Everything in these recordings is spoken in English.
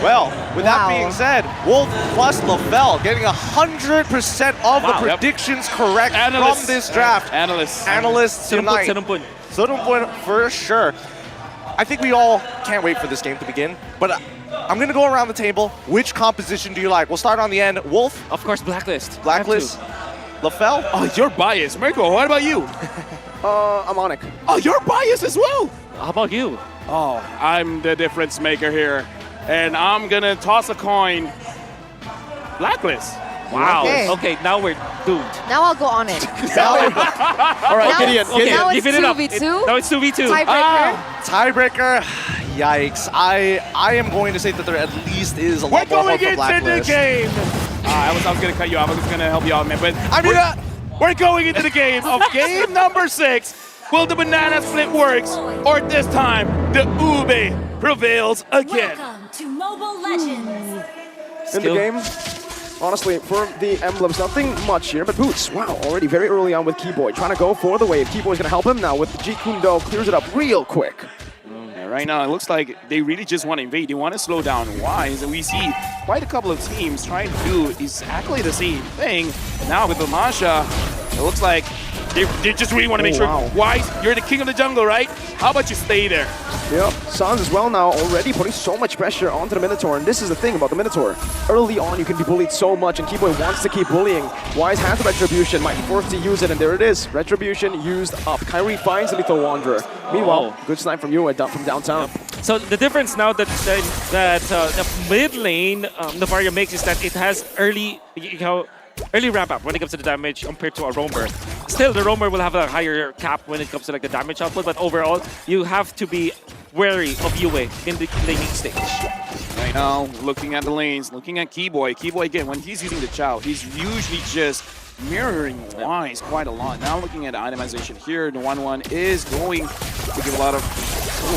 Well, with that being said, Wolf plus LaFell getting 100% of the predictions correct from this draft. Analysts tonight. 7 point for sure. I think we all can't wait for this game to begin, but I'm going to go around the table. Which composition do you like? We'll start on the end. Wolf? Of course, Blacklist. Blacklist. LaFell? Oh, you're biased. Mirko, what about you? I'm Onic. Oh, you're biased as well. How about you? Oh, I'm the difference maker here. And I'm going to toss a coin. Blacklist. Wow. Okay, now we're doomed. Now I'll go on it. All right, Gideon. Now it's Give it up. 2v2. Now it's 2v2. Tiebreaker. Tiebreaker. Yikes. I am going to say that there at least is a lot more hope for Blacklist. We're going into the game. I was going to cut you off. I was going to help you out, man. But we're going into the game of game number 6. Will the banana split works, or this time the Ube prevails again? Welcome to Mobile Legends. In the game, honestly, for the emblems, nothing much here, but Boots, wow, already very early on with Keyboy, trying to go for the wave. Keyboy's gonna help him now with the G Kundo, clears it up real quick. Right now, it looks like they really just want to invade. They want to slow down Wise, and we see quite a couple of teams trying to do exactly the same thing. Now with Lamasha, it looks like they just really want to make sure, Wise, you're the king of the jungle, right? How about you stay there? Yep, Sans as well now, already putting so much pressure onto the Minotaur, and this is the thing about the Minotaur. Early on, you can be bullied so much, and Keyboy wants to keep bullying. Wise has the Retribution, might be forced to use it, and there it is. Retribution used up. Kyrie finds the Lethal Wanderer. Meanwhile, good snipe from you from downtown. So the difference now that the mid lane Navaria makes is that it has early ramp up when it comes to the damage compared to a roamer. Still, the roamer will have a higher cap when it comes to like the damage output, but overall, you have to be wary of Yue in the laning stage. Right now, looking at the lanes, looking at Keyboy. Keyboy, again, when he's using the Chow, he's usually just mirroring Wise quite a lot. Now looking at itemization here, the 1-1 is going to give a lot of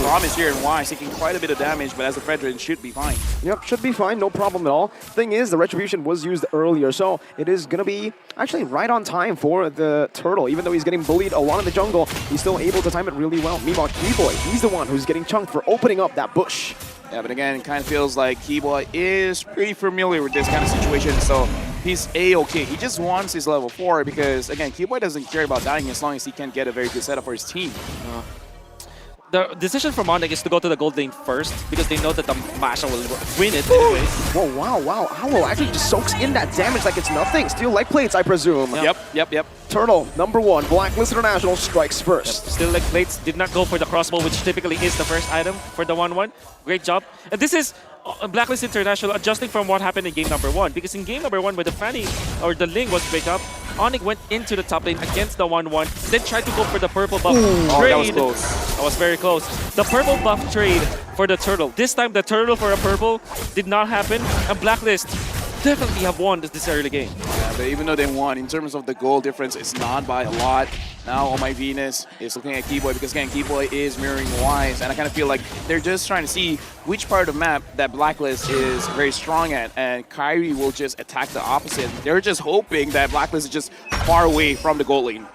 promise here, and Wise taking quite a bit of damage, but as a Fredrin should be fine. Yep, should be fine, no problem at all. Thing is, the Retribution was used earlier, so it is going to be actually right on time for the Turtle. Even though he's getting bullied a lot in the jungle, he's still able to time it really well. Meanwhile, Keyboy, he's the one who's getting chunked for opening up that bush. Yeah, but again, it kind of feels like Keyboy is pretty familiar with this kind of situation, so he's A-okay. He just wants his level 4 because, again, Keyboy doesn't care about dying as long as he can get a very good setup for his team. The decision from Onic is to go to the gold lane first because they know that the Masha will win it anyways. Whoa, wow. Owl actually just soaks in that damage like it's nothing. Steel leg plates, I presume. Yep. Turtle, #1, Blacklist International strikes first. Steel leg plates did not go for the crossbow, which typically is the first item for the 1-1. Great job. And this is Blacklist International adjusting from what happened in game number 1. Because in game number 1, where the Fanny or the Ling was break up, Onic went into the top lane against the 1-1, then tried to go for the purple buff trade. That was close. That was very close. The purple buff trade for the Turtle. This time, the Turtle for a purple did not happen, and Blacklist definitely have won this early game. Yeah, but even though they won, in terms of the goal difference, it's not by a lot. Now, Oh My Venus is looking at Keyboy because, again, Keyboy is mirroring Wise, and I kind of feel like they're just trying to see which part of the map that Blacklist is very strong at, and Kyrie will just attack the opposite. They're just hoping that Blacklist is just far away from the goal lane.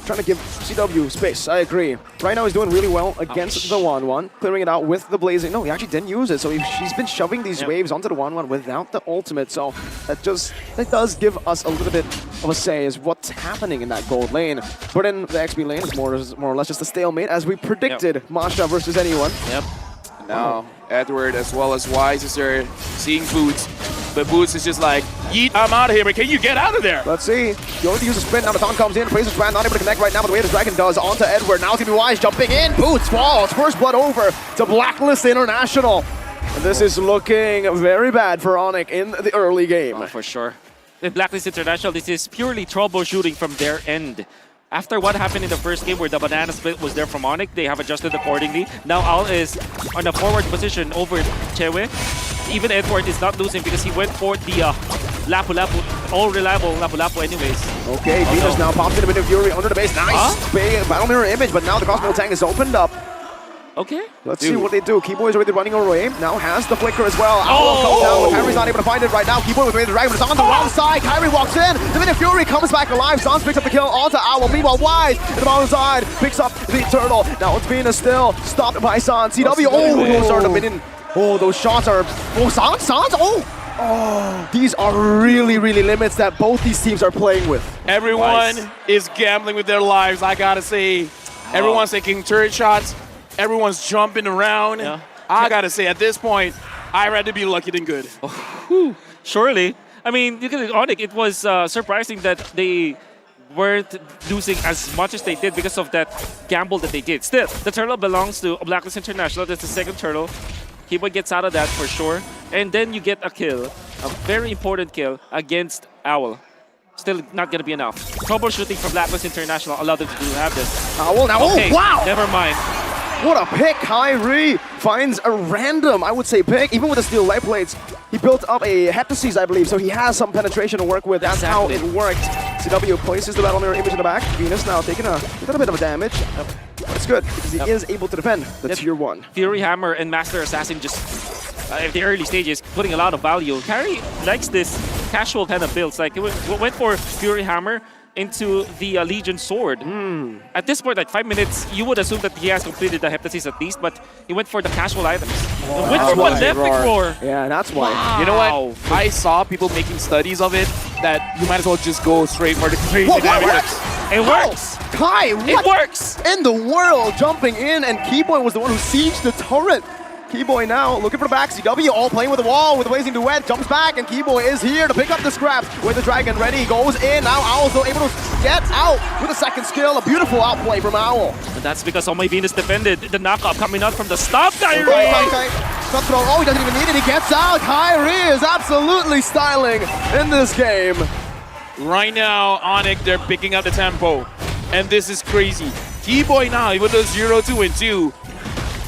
Trying to give CW space, I agree. Right now he's doing really well against the 1-1, clearing it out with the blazing. No, he actually didn't use it, so she's been shoving these waves onto the 1-1 without the ultimate, so that does give us a little bit of a say as what's happening in that gold lane. But in the XP lane, it's more or less just a stalemate, as we predicted. Masha versus anyone. Yep. Now, Edward as well as Wise is there seeing Boots. But Boots is just like, yeet, I'm out of here, but can you get out of there? Let's see. You only use a sprint, now the Thon comes in, plays a sprint, not able to connect right now, but the way the Dragon does onto Edward. Now it's going to be Wise jumping in. Boots falls. First blood over to Blacklist International. And this is looking very bad for Onic in the early game. Oh, for sure. In Blacklist International, this is purely troubleshooting from their end. After what happened in the first game where the banana split was there from Onic, they have adjusted accordingly. Now Al is on a forward position over Chewe. Even Edward is not losing because he went for the Lapu Lapu, all reliable Lapu Lapu anyways. Okay, Venus now pops in a bit of Fury under the base. Nice battle mirror image, but now the Cosmo tank is opened up. Okay. Let's see what they do. Keyboy is already running away. Now has the flicker as well. Owl comes down, but Kyrie's not able to find it right now. Keyboy with the Dragon, but it's on the wrong side. Kyrie walks in. The minute Fury comes back alive. Sans picks up the kill onto Owl. Meanwhile, Wise in the bottom side picks up the Turtle. Now it's Venus still stopped by Sans. CW. Oh, no start a minion. Oh, those shots are... Oh, Sans! Oh, these are really, really limits that both these teams are playing with. Everyone is gambling with their lives, I gotta say. Everyone's taking turret shots. Everyone's jumping around. Yeah. I gotta say, at this point, I'd rather be lucky than good. Surely. I mean, you can Onic, it was surprising that they weren't losing as much as they did because of that gamble that they did. Still, the turtle belongs to Blacklist International. That's the second turtle. Kiba gets out of that for sure. And then you get a kill, a very important kill against Owl. Still not going to be enough. Troubleshooting from Blacklist International allowed them to have this. Owl now, Okay, oh wow! never mind. What a pick! Kyrie finds a random, I would say, pick. Even with the steel light plates, he built up a heptasis, I believe, so he has some penetration to work with. That's how it worked. CW places the battle mirror image in the back. Venus now taking a little bit of a damage. It's good, because he is able to defend the tier 1. Fury Hammer and Master Assassin just, at the early stages, putting a lot of value. Carry likes this casual kind of builds. Like, it went for Fury Hammer into the Legion Sword. At this point, like 5 minutes, you would assume that he has completed the heptasis at least, but he went for the casual items. Went for Malefic Roar. Yeah, that's why. Wow. You know what? I saw people making studies of it that you might as well just go straight for the crazy damage. It works. Kai, what It works. in the world? Jumping in, and Keyboy was the one who sieged the turret. Keyboy now looking for the back. CW all playing with the wall with the Blazing Duet. Jumps back, and Keyboy is here to pick up the scraps. With the Dragon ready, goes in. Now Owl still able to get out with a second skill. A beautiful outplay from Owl. And that's because my Venus defended the knockout coming out from the stop. Kyrie. Cutthroat. Oh, he doesn't even need it. He gets out. Kyrie is absolutely styling in this game. Right now, Onic, they're picking up the tempo. And this is crazy. Keyboy now, even though 0-2 and 2.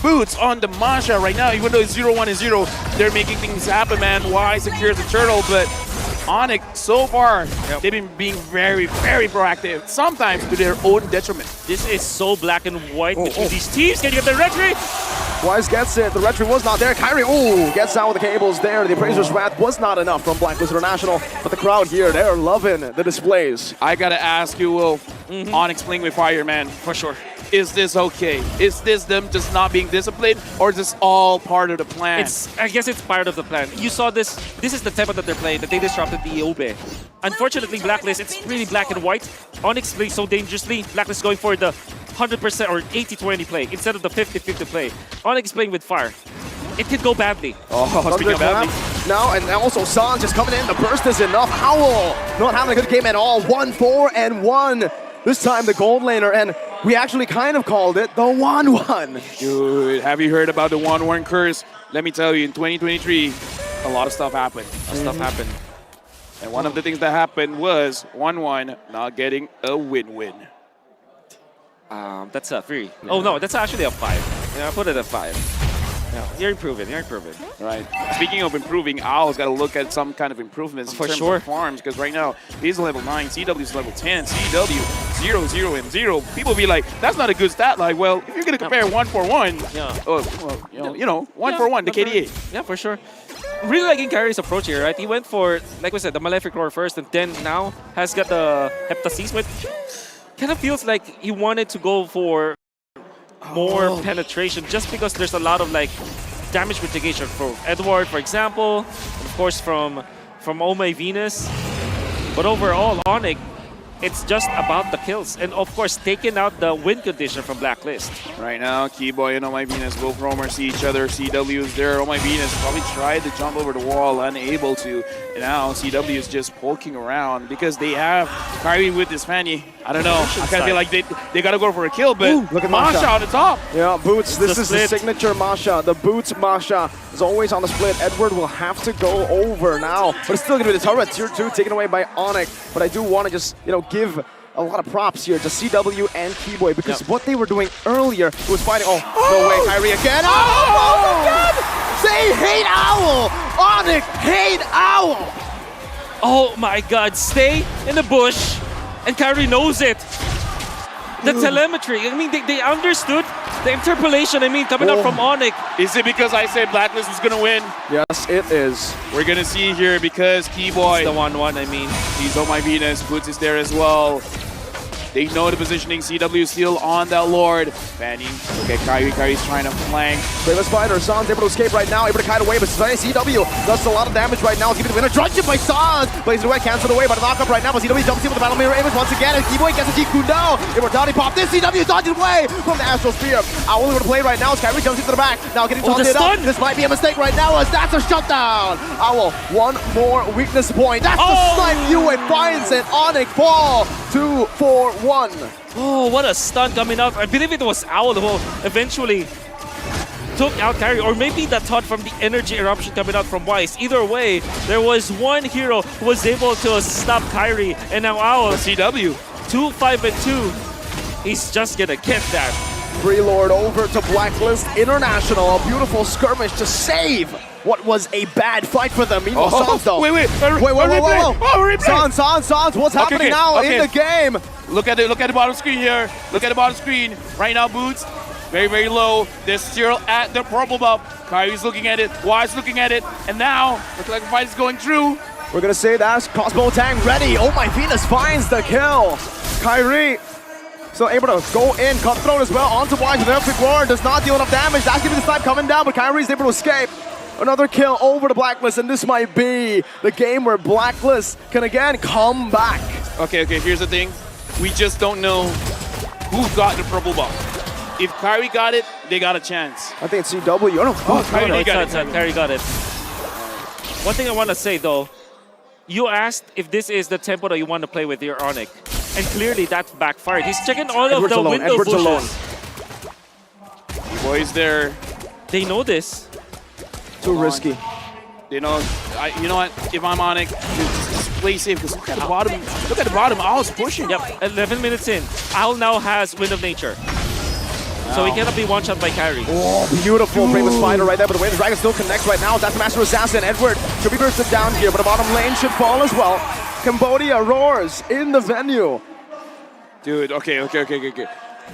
Boots on the Masha right now, even though it's 0-1 and 0. They're making things happen, man. Y secures the turtle, but Onic, so far, they've been being very, very proactive. Sometimes to their own detriment. This is so black and white between these teams. Can you get the retry? Wise gets it. The retry was not there. Kyrie, gets out with the cables there. The Appraiser's Wrath was not enough from Blacklist International, but the crowd here, they're loving the displays. I gotta ask you, Will, Onyx playing with fire, man. For sure. Is this okay? Is this them just not being disciplined, or is this all part of the plan? I guess it's part of the plan. You saw this. This is the tempo that they're playing, that they disrupted the Obe. Unfortunately, Blacklist, it's really black and white. Onyx plays so dangerously. Blacklist going for the 100% or 80-20 play instead of the 50-50 play. Onyx playing with fire. It could go badly. Speaking of badly. Now, and also Sans just coming in. The burst is enough. Owl not having a good game at all. 1-4-1. This time the gold laner, and we actually kind of called it the 1-1. Dude, have you heard about the 1-1 curse? Let me tell you, in 2023, a lot of stuff happened. And one of the things that happened was 1-1 not getting a win-win. That's a 3. Oh no, that's actually a 5. Yeah, I put it at 5. Yeah, you're improving. Right. Speaking of improving, Owl's got to look at some kind of improvements in terms of farms, because right now, he's level 9, CW's level 10, CW 0, 0, and 0. People be like, that's not a good stat. Like, well, if you're going to compare 1-4-1, you know, 1-4-1 to KDA. Yeah, for sure. I'm really liking Kyrie's approach here, right? He went for, like we said, the Malefic Roar first, and then now has got the Heptasis, but kind of feels like he wanted to go for more penetration just because there's a lot of like damage mitigation from Edward, for example, and of course from Oh My Venus. But overall, Onic, it's just about the kills and of course taking out the win condition from Blacklist. Right now, Keyboy and Oh My Venus, Wolf Roamer see each other. CW is there. Oh My Venus probably tried to jump over the wall, unable to. And now CW is just poking around because they have Kyrie with this Fanny. I don't know. I kind of feel like they got to go for a kill, but look at Masha on the top. Yeah, Boots. This is the split. signature Masha. The Boots Masha is always on the split. Edward will have to go over now, but it's still going to be the turret. Tier 2 taken away by Onic. But I do want to just, give a lot of props here to CW and Keyboy because what they were doing earlier was fighting. Oh, no way, Kyrie again. Oh, again! They hate Owl! Onic hate Owl! Oh my god, stay in the bush, and Kyrie knows it. The telemetry, I mean, they understood the interpolation, coming up from Onic. Is it because I said Blacklist was going to win? Yes, it is. We're going to see here because Keyboy, The 1-1, he's Oh My Venus, Boots is there as well. They know the positioning. CW still on that Lord. Fanning. Okay, Kyrie's trying to flank. Brave Spider, Sans able to escape right now, able to kite away, but CW does a lot of damage right now. He's going to win a drudge by Sans. Blazing away, cancelled away by the knockup right now, but CW jumps in with the Battle Mirror image once again, and Keyboy gets a G Kundo. Immortality pop this, CW dodges away from the Astral Spear. Owl able to play right now as Kyrie jumps into the back. Now getting taunted up. This might be a mistake right now as that's a shutdown. Owl, one more weakness point. That's the snipe you and finds it. Onic fall 2-4-1. Oh, what a stun coming out. I believe it was Owl who eventually took out Kyrie, or maybe that taunt from the energy eruption coming out from Wise. Either way, there was one hero who was able to stop Kyrie, and now Owl, CW, 2-5-2. He's just gonna get that. Free Lord over to Blacklist International. A beautiful skirmish to save what was a bad fight for them. Meanwhile, Sans though. Wait. Sans, what's happening now in the game? Look at the bottom screen here. Look at the bottom screen. Right now, Boots, very, very low. They're still at the purple buff. Kyrie's looking at it. Wise looking at it. And now, looks like the fight is going through. We're going to say that's Cosmo Tang ready. Oh my, Venus finds the kill. Kyrie still able to go in. Cutthroat as well onto Wise with Epic Roar. Does not deal enough damage. That's going to be the snipe coming down, but Kyrie's able to escape. Another kill over to Blacklist, and this might be the game where Blacklist can again come back. Okay, here's the thing. We just don't know who got the purple buff. If Kyrie got it, they got a chance. I think it's CW. Kyrie got it. Kyrie got it. One thing I want to say though, you asked if this is the tempo that you want to play with your Onic, and clearly that backfired. He's checking all of the window bushes. Boys there. They know this. Too risky. You know, you know what? If I'm Onic, just play safe. Because look at the bottom. Look at the bottom. Owl's pushing. Yep. 11 minutes in. Owl now has Wind of Nature. So he cannot be one-shot by Kyrie. Oh, beautiful Brave Spider right there, but the way the Dragon still connects right now. That's Master Assassin. Edward should be bursted down here, but the bottom lane should fall as well. Cambodia roars in the venue. Dude, okay.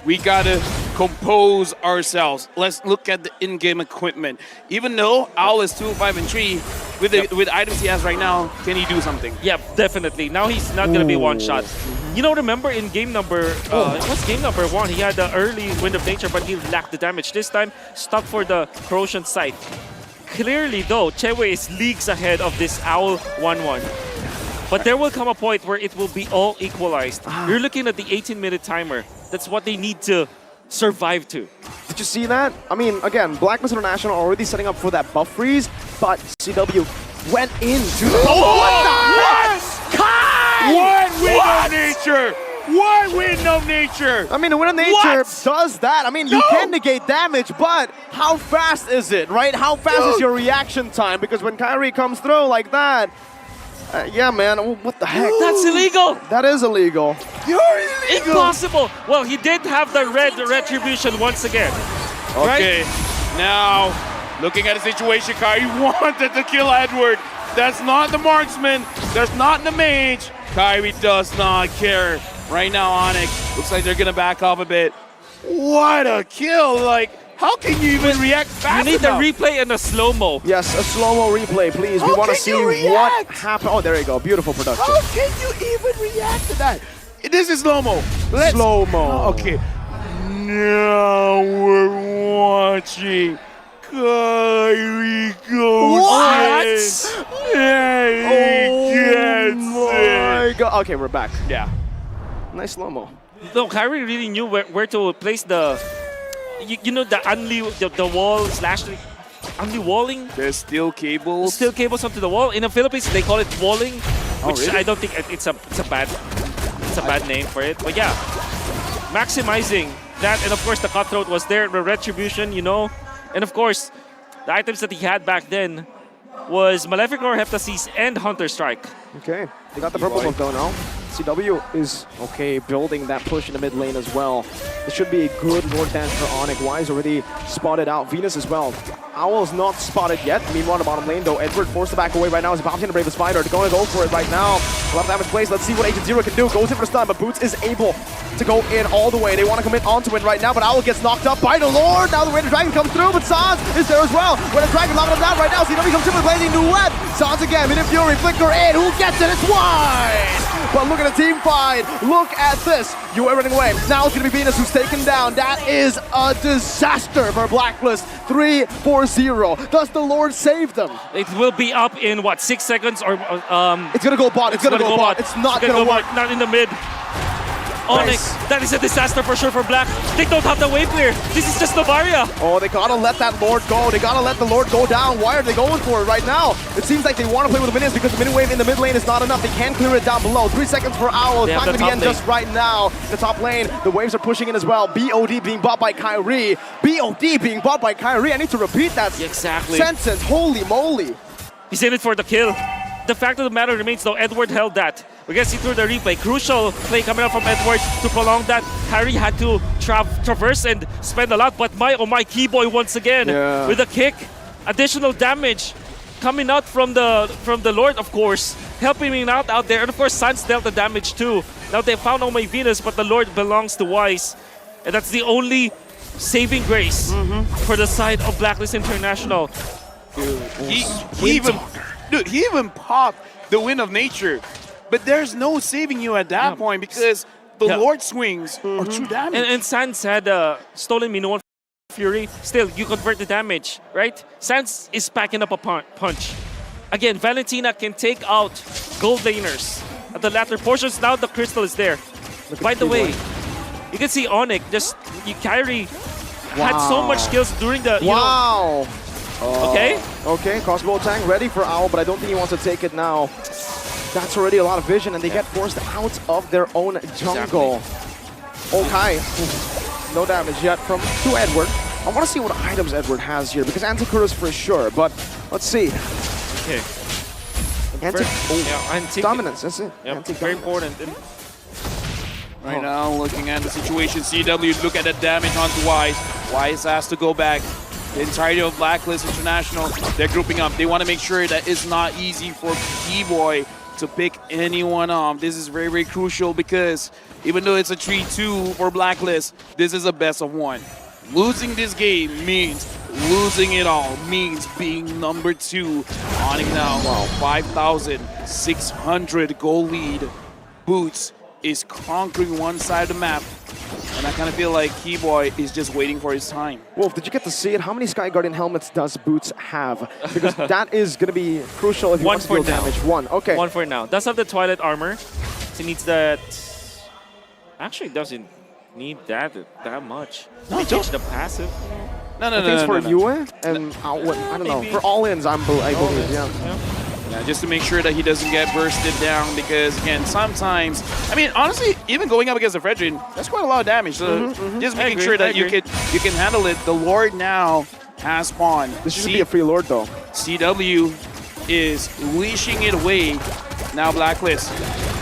We gotta compose ourselves. Let's look at the in-game equipment. Even though Owl is 2-5-3, with the items he has right now, can he do something? Yeah, definitely. Now he's not gonna be one-shot. You know, remember in game number, it was game number 1, he had the early Wind of Nature, but he lacked the damage. This time, stuck for the Corrosion Sight. Clearly though, Chewe is leagues ahead of this Owl 1-1. But there will come a point where it will be all equalized. You're looking at the 18-minute timer. That's what they need to survive to. Did you see that? I mean, again, Blacklist International already setting up for that buff freeze, but CW went into the... What the heck? Kai! What Wind of Nature? What Wind of Nature? I mean, the Wind of Nature does that. I mean, you can negate damage, but how fast is it, right? How fast is your reaction time? Because when Kyrie comes through like that, yeah, man, what the heck? That's illegal. That is illegal. You're illegal. Impossible. Well, he did have the red retribution once again. Okay, right? Now, looking at the situation, Kyrie wanted to kill Edward. That's not the marksman. That's not the mage. Kyrie does not care. Right now, Onic, looks like they're going to back off a bit. What a kill. Like, how can you even react fast You need enough? the replay and the slow-mo. Yes, a slow-mo replay, please. We want to see what happened. Oh, there you go. Beautiful production. How can you even react to that? This is slow-mo. Slow-mo. Okay. Now we're watching Kyrie go. What? Yeah, my God. Okay, we're back. Yeah. Nice slow-mo. No, Kyrie really knew where to place the... You know, the the wall slash only walling. There's still cables. Still cables onto the wall. In the Philippines, they call it walling, which really? I don't think it's a bad name for it. But yeah, maximizing that, and of course the cutthroat was there, the retribution, you know, and of course the items that he had back then was Malefic Roar, Heptasis, and Hunter Strike. Okay, they got the purple buff though now. CW is, okay, building that push in the mid lane as well. This should be a good Lord Dance for Onic. Wise already spotted out. Venus as well. Owl's not spotted yet. Meanwhile, the bottom lane though, Edward forced to back away right now. He's bouncing to Brave Spider. They're going to go for it right now. A lot of damage plays. Let's see what Agent Zero can do. Goes in for the stun, but Boots is able to go in all the way. They want to commit onto it right now, but Owl gets knocked up by the Lord. Now the Raider Dragon comes through, but Sans is there as well. Raider Dragon locking him down right now. CW comes in with Blazing Duet. Sans again, Mid Fury, Flicker in. Who gets it? It's Wise! but look at the team fight. Look at this. You are running away. Now it's going to be Venus who's taken down. That is a disaster for Blacklist. 3-4-0. Does the Lord save them? It will be up in, what, 6 seconds? Or It's going to go bot. It's going to go bot. It's not going to work. Bot, not in the mid. Onic, that is a disaster for sure for Black. They don't have the wave clear. This is just Novaria. Oh, they gotta let that Lord go. They gotta let the Lord go down. Why are they going for it right now? It seems like they want to play with the minions because the minion wave in the mid lane is not enough. They can't clear it down below. 3 seconds for Owl. Time to the end just right now. The top lane, the waves are pushing in as well. BOD being bought by Kyrie. BOD being bought by Kyrie. I need to repeat that sentence. Holy moly. He's in it for the kill. The fact of the matter remains, though, Edward held that. We can see through the replay. Crucial play coming up from Edward to prolong that. Kyrie had to traverse and spend a lot, but oh my, Keyboy once again with a kick. Additional damage coming out from the Lord, of course, helping him out there. And of course, Sans dealt the damage too. Now they found Oh My Venus, but the Lord belongs to Wise. And that's the only saving grace for the side of Blacklist International. Dude, he even popped the Wind of Nature. But there's no saving you at that point because the Lord swings are too damage. And Sans had stolen Minoan Fury. Still, you convert the damage, right? Sans is packing up a punch. Again, Valentina can take out gold laners at the latter portions. Now the crystal is there. By the way, you can see Onic, Kyrie had so much skills during the, Okay, crossbow tank ready for Owl, but I don't think he wants to take it now. That's already a lot of vision, and they get forced out of their own jungle. Okay, no damage yet from Edward. I want to see what items Edward has here, because Anticuras for sure, but let's see. Okay. Dominance, that's it. Yep, very important. Right now, looking at the situation, CW, look at the damage onto Wise. Wise has to go back. The entirety of Blacklist International, they're grouping up. They want to make sure that it's not easy for B-Boy to pick anyone off. This is very, very crucial because even though it's a 3-2 for Blacklist, this is a best of 1. Losing this game means losing it all, means being number 2. Onic now, 5,600 goal lead. Boots is conquering one side of the map. And I kind of feel like Keyboy is just waiting for his time. Wolf, did you get to see it? How many Sky Guardian helmets does Boots have? Because that is going to be crucial if he wants to deal damage. One, okay. One for now. Does have the Twilight Armor. So he needs that. Actually, doesn't need that much. No, he changed the passive. No. For Yue and I don't know. For all-ins, I believe, yeah. Just to make sure that he doesn't get bursted down because, again, sometimes, I mean, honestly, even going up against the Fredrin, that's quite a lot of damage. So just making sure that you can handle it. The Lord now has spawned. This should be a free Lord, though. CW is leashing it away. Now Blacklist.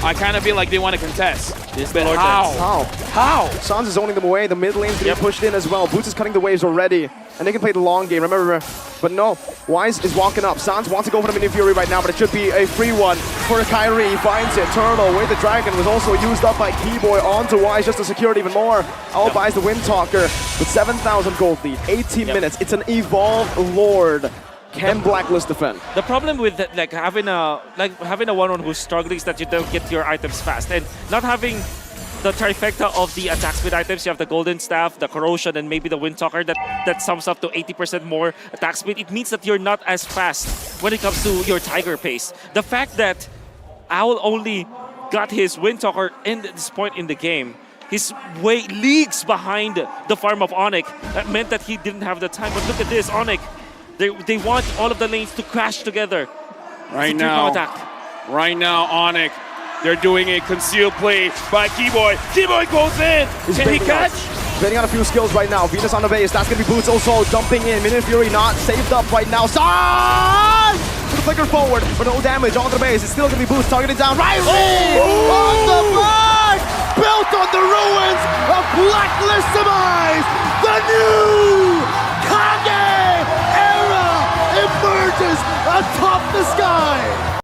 I kind of feel like they want to contest. But how? Sans is zoning them away. The mid lane's getting pushed in as well. Boots is cutting the waves already. And they can play the long game, remember. But no, Wise is walking up. Sans wants to go for the Minion Fury right now, but it should be a free one for Kyrie. He finds it. Turtle with the Dragon was also used up by Keyboy onto Wise just to secure it even more. Owl buys the Windtalker with 7,000 gold lead, 18 minutes. It's an evolved Lord. Can Blacklist defend? The problem with having a one-on who's struggling is that you don't get your items fast, and not having the trifecta of the attack speed items. You have the Golden Staff, the Corrosion, and maybe the Windtalker that sums up to 80% more attack speed. It means that you're not as fast when it comes to your Tiger pace. The fact that Owl only got his Windtalker in this point in the game, he's way leagues behind the farm of Onic. That meant that he didn't have the time. But look at this, Onic. They want all of the lanes to crash together. Right now, Onic. They're doing a concealed play by Keyboy. Keyboy goes in. Can he catch? Betting on a few skills right now. Venus on the base. That's going to be Boots also dumping in. Minion Fury not saved up right now. Sans! To the flicker forward, but no damage on the base. It's still going to be Boots targeting down. Riley! On the back! Built on the ruins of Blacklist demise. The new Kage era emerges atop the sky.